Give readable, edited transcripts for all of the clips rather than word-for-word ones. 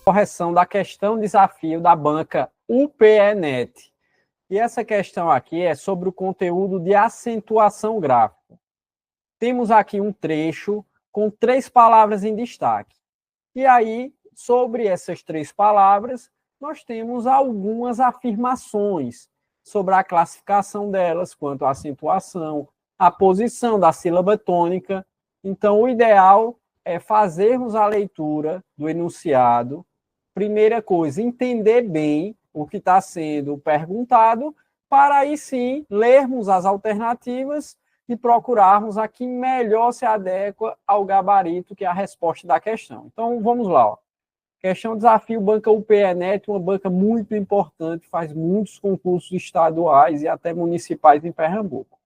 correção da questão desafio da banca UPE-NET. E essa questão aqui é sobre o conteúdo de acentuação gráfica. Temos aqui um trecho com 3 palavras em destaque. E aí, sobre essas 3 palavras, nós temos algumas afirmações sobre a classificação delas, quanto à acentuação, a posição da sílaba tônica. Então, o ideal é fazermos a leitura do enunciado. Primeira coisa, entender bem o que está sendo perguntado, para aí sim lermos as alternativas e procurarmos a que melhor se adequa ao gabarito, que é a resposta da questão. Então, vamos lá. Ó. Questão desafio banca UPE-NET, uma banca muito importante, faz muitos concursos estaduais e até municipais em Pernambuco.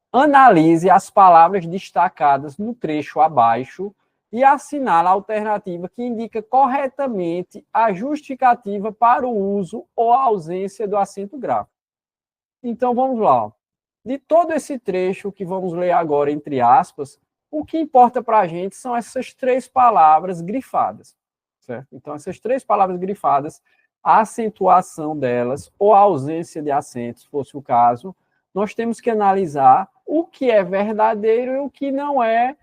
Analise as palavras destacadas no trecho abaixo e assinale a alternativa que indica corretamente a justificativa para o uso ou a ausência do acento gráfico. Então, vamos lá. De todo esse trecho que vamos ler agora, entre aspas, o que importa para a gente são essas 3 palavras grifadas. Certo? Então, essas 3 palavras grifadas, a acentuação delas ou a ausência de acento, se fosse o caso, nós temos que analisar o que é verdadeiro e o que não é,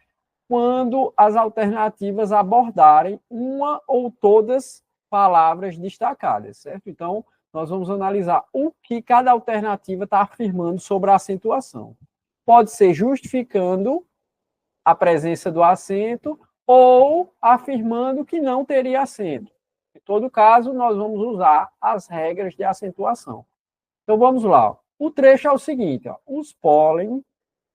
quando as alternativas abordarem uma ou todas palavras destacadas, certo? Então, nós vamos analisar o que cada alternativa está afirmando sobre a acentuação. Pode ser justificando a presença do acento ou afirmando que não teria acento. Em todo caso, nós vamos usar as regras de acentuação. Então, vamos lá. O trecho é o seguinte, ó. Os pólen,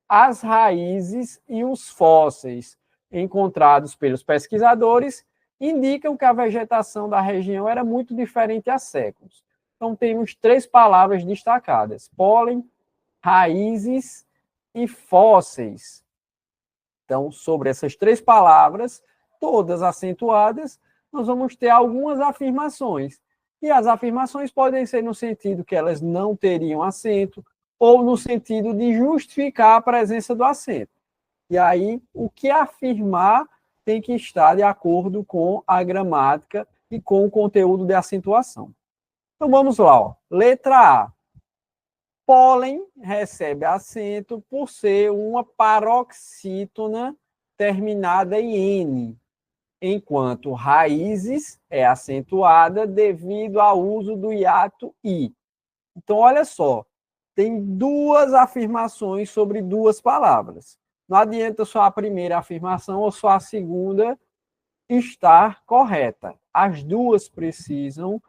as raízes e os fósseis encontrados pelos pesquisadores indicam que a vegetação da região era muito diferente há séculos. Então, temos 3 palavras destacadas: pólen, raízes e fósseis. Então, sobre essas 3 palavras, todas acentuadas, nós vamos ter algumas afirmações. E as afirmações podem ser no sentido que elas não teriam acento, ou no sentido de justificar a presença do acento. E aí, o que afirmar tem que estar de acordo com a gramática e com o conteúdo de acentuação. Então, vamos lá. Ó. Letra A. Pólen recebe acento por ser uma paroxítona terminada em N, enquanto raízes é acentuada devido ao uso do hiato I. Então, olha só, tem 2 afirmações sobre 2 palavras. Não adianta só a primeira afirmação ou só a segunda estar correta. As 2 precisam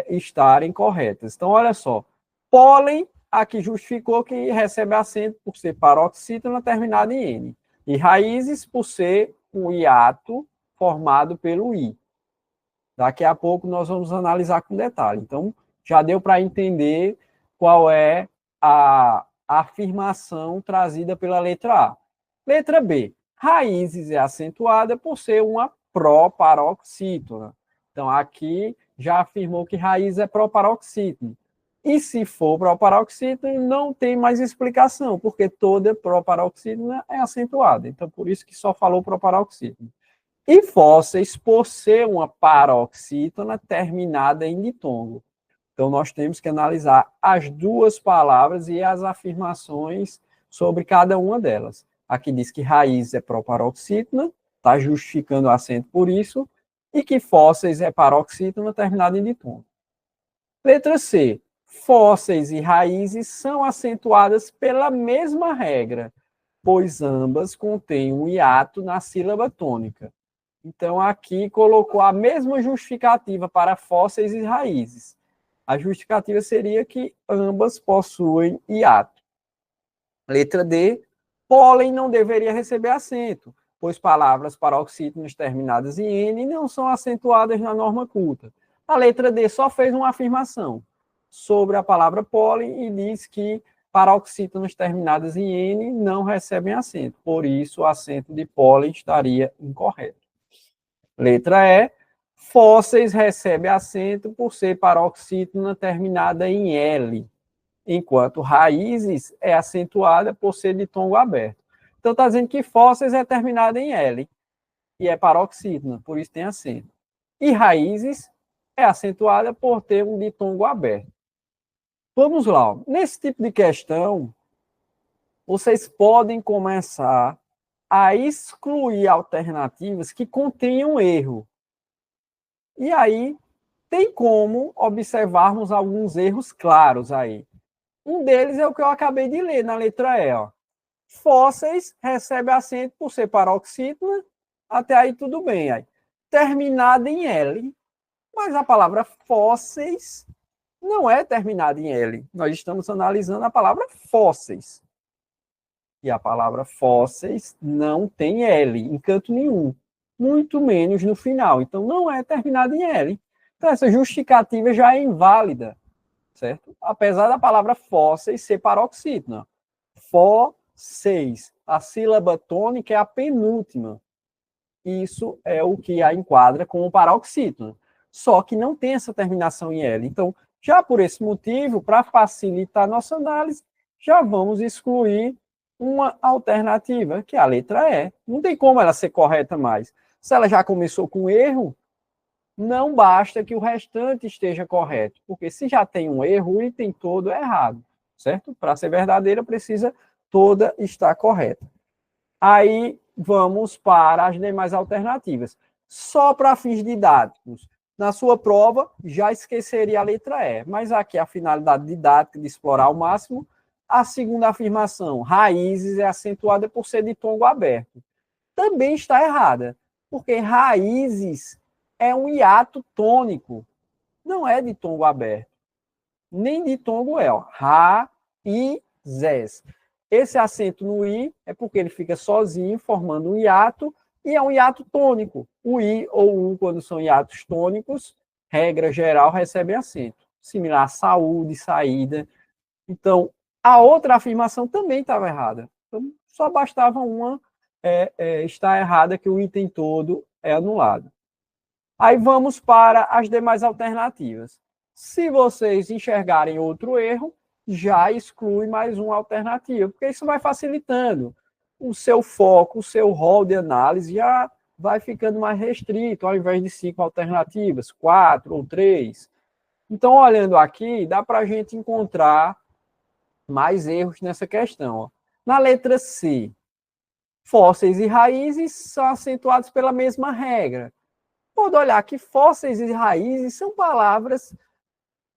estarem corretas. Então, olha só. Pólen, aqui justificou que recebe acento por ser paroxítona terminada em N. E raízes por ser um hiato formado pelo I. Daqui a pouco nós vamos analisar com detalhe. Então, já deu para entender qual é a afirmação trazida pela letra A. Letra B. Raízes é acentuada por ser uma proparoxítona. Então, aqui já afirmou que raiz é proparoxítona. E se for proparoxítona, não tem mais explicação, porque toda proparoxítona é acentuada. Então, por isso que só falou proparoxítona. E fósseis, por ser uma paroxítona terminada em ditongo. Então, nós temos que analisar as 2 palavras e as afirmações sobre cada uma delas. Aqui diz que raiz é proparoxítona, está justificando o acento por isso, e que fósseis é paroxítona terminada em ditongo. Letra C. Fósseis e raízes são acentuadas pela mesma regra, pois ambas contêm um hiato na sílaba tônica. Então, aqui colocou a mesma justificativa para fósseis e raízes. A justificativa seria que ambas possuem hiato. Letra D. Pólen não deveria receber acento, pois palavras paroxítonas terminadas em N não são acentuadas na norma culta. A letra D só fez uma afirmação sobre a palavra pólen e diz que paroxítonas terminadas em N não recebem acento. Por isso, o acento de pólen estaria incorreto. Letra E. Fósseis recebe acento por ser paroxítona terminada em L, enquanto raízes é acentuada por ser ditongo aberto. Então, está dizendo que fósseis é terminada em L e é paroxítona, por isso tem acento. E raízes é acentuada por ter um ditongo aberto. Vamos lá. Nesse tipo de questão, vocês podem começar a excluir alternativas que contenham erro. E aí, tem como observarmos alguns erros claros aí. Um deles é o que eu acabei de ler na letra E. Ó. Fósseis recebe acento por ser paroxítona, até aí tudo bem. Aí. Terminada em L, mas a palavra fósseis não é terminada em L. Nós estamos analisando a palavra fósseis. E a palavra fósseis não tem L em canto nenhum, muito menos no final. Então, não é terminada em L. Então, essa justificativa já é inválida, certo? Apesar da palavra fósseis ser paroxítona. Fósseis. A sílaba tônica é a penúltima. Isso é o que a enquadra como paroxítona. Só que não tem essa terminação em L. Então, já por esse motivo, para facilitar a nossa análise, já vamos excluir uma alternativa, que é a letra E. Não tem como ela ser correta mais. Se ela já começou com erro, não basta que o restante esteja correto, porque se já tem um erro, o item todo é errado, certo? Para ser verdadeira, precisa toda estar correta. Aí vamos para as demais alternativas. Só para fins didáticos. Na sua prova, já esqueceria a letra E, mas aqui a finalidade didática de explorar ao máximo. A segunda afirmação, raízes, é acentuada por ser de tongo aberto. Também está errada, porque raízes é um hiato tônico, não é de tongo aberto, nem de tongo é. Raízes. Esse acento no i é porque ele fica sozinho, formando um hiato, e é um hiato tônico. O i ou u, quando são hiatos tônicos, regra geral, recebem acento. Similar a saúde, saída. Então, a outra afirmação também estava errada. Então, só bastava uma estar errada, que o item todo é anulado. Aí vamos para as demais alternativas. Se vocês enxergarem outro erro, já exclui mais uma alternativa, porque isso vai facilitando. O seu foco, o seu rol de análise já vai ficando mais restrito, ao invés de 5 alternativas, 4 ou 3. Então, olhando aqui, dá para a gente encontrar mais erros nessa questão. Ó. Na letra C, fósseis e raízes são acentuados pela mesma regra. Pode olhar que fósseis e raízes são palavras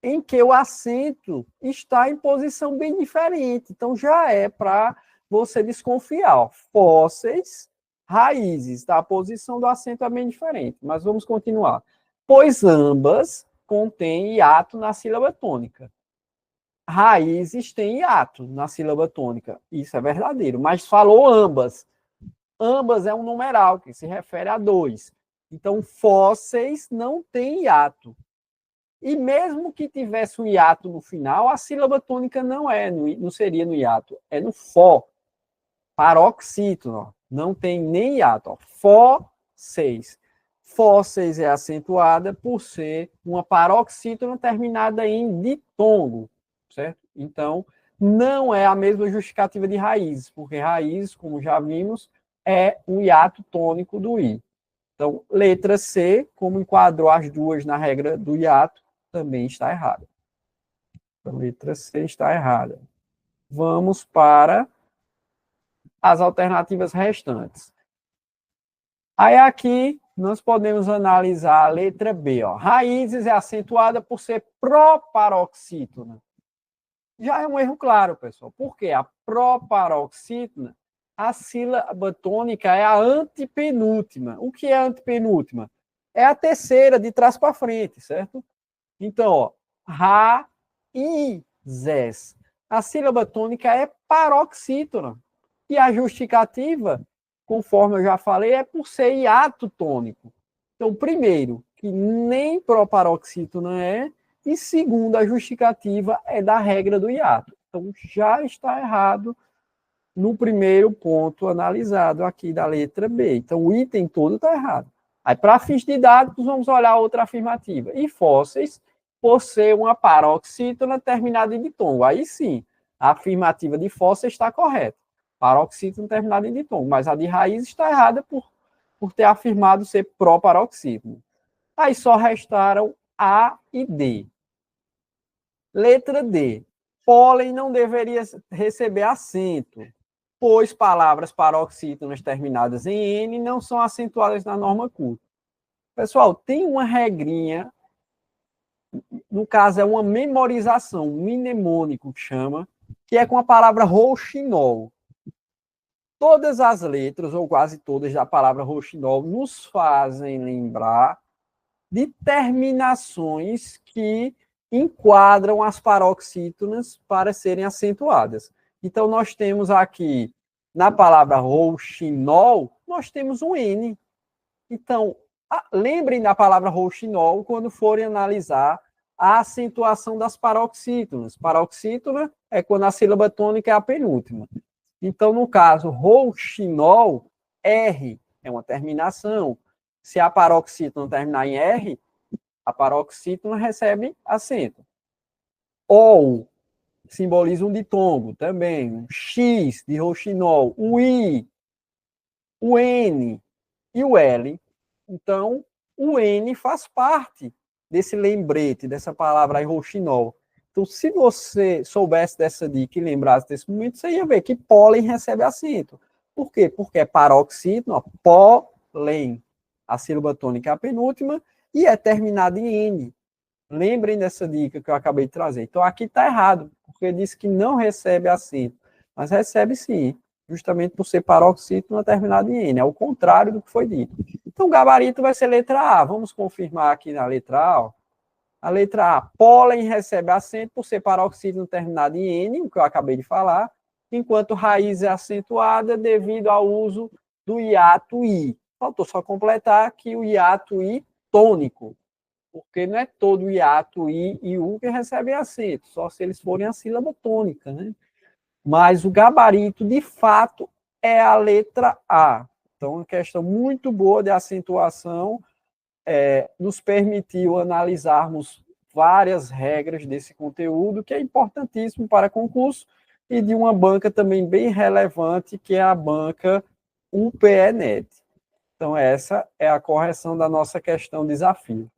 em que o acento está em posição bem diferente. Então, já é para você desconfiar. Ó. Fósseis, raízes, tá? A posição do acento é bem diferente. Mas vamos continuar. Pois ambas contêm hiato na sílaba tônica. Raízes têm hiato na sílaba tônica. Isso é verdadeiro. Mas falou ambas. Ambas é um numeral, que se refere a 2. Então, fósseis não tem hiato. E mesmo que tivesse um hiato no final, a sílaba tônica não seria no hiato, é no fó. Paroxítono, não tem nem hiato. Ó. Fósseis. Fósseis é acentuada por ser uma paroxítona terminada em ditongo, certo? Então, não é a mesma justificativa de raízes, porque raízes, como já vimos, é um hiato tônico do i. Então, letra C, como enquadrou as duas na regra do hiato, também está errada. A letra C está errada. Vamos para as alternativas restantes. Aí aqui nós podemos analisar a letra B. Ó. Raízes é acentuada por ser proparoxítona. Já é um erro claro, pessoal. Por quê? A proparoxítona, a sílaba tônica é a antepenúltima. O que é a antepenúltima? É a terceira, de trás para frente, certo? Então, ó, raízes. A sílaba tônica é paroxítona. E a justificativa, conforme eu já falei, é por ser hiato tônico. Então, primeiro, que nem proparoxítona é, e segundo, a justificativa é da regra do hiato. Então, já está errado no primeiro ponto analisado aqui da letra B. Então, o item todo está errado. Aí, para fins didáticos, vamos olhar outra afirmativa. E fósseis, por ser uma paroxítona terminada em ditongo. Aí sim, a afirmativa de fósseis está correta. Paroxítona terminada em ditongo. Mas a de raiz está errada por ter afirmado ser proparoxítona. Aí só restaram A e D. Letra D. Pólen não deveria receber acento, pois palavras paroxítonas terminadas em N não são acentuadas na norma culta. Pessoal, tem uma regrinha, no caso é uma memorização, um mnemônico que chama, que é com a palavra rouxinol. Todas as letras, ou quase todas, da palavra rouxinol nos fazem lembrar de terminações que enquadram as paroxítonas para serem acentuadas. Então, nós temos aqui, na palavra rouxinol, nós temos um N. Então, lembrem da palavra rouxinol quando forem analisar a acentuação das paroxítonas. Paroxítona é quando a sílaba tônica é a penúltima. Então, no caso, rouxinol, R é uma terminação. Se a paroxítona terminar em R, a paroxítona recebe acento. OL simboliza um ditongo também. Um X de rouxinol. O I, o N e o L. Então, o N faz parte desse lembrete, dessa palavra aí, rouxinol. Então, se você soubesse dessa dica e lembrasse desse momento, você ia ver que pólen recebe acento. Por quê? Porque é paroxítona, pólen. A sílaba tônica é a penúltima e é terminada em N. Lembrem dessa dica que eu acabei de trazer. Então, aqui está errado, porque disse que não recebe acento, mas recebe sim, justamente por ser paroxítona terminada em N. É o contrário do que foi dito. Então, o gabarito vai ser letra A. Vamos confirmar aqui na letra A. Ó. A letra A, pólen recebe acento por ser paroxítona terminada em N, o que eu acabei de falar, enquanto raiz é acentuada devido ao uso do hiato I. Faltou só completar que o hiato I tônico, porque não é todo hiato I e U que recebem acento, só se eles forem a sílaba tônica, né? Mas o gabarito, de fato, é a letra A. Então, uma questão muito boa de acentuação, nos permitiu analisarmos várias regras desse conteúdo, que é importantíssimo para concurso, e de uma banca também bem relevante, que é a banca UPE-NET. Então, essa é a correção da nossa questão desafio.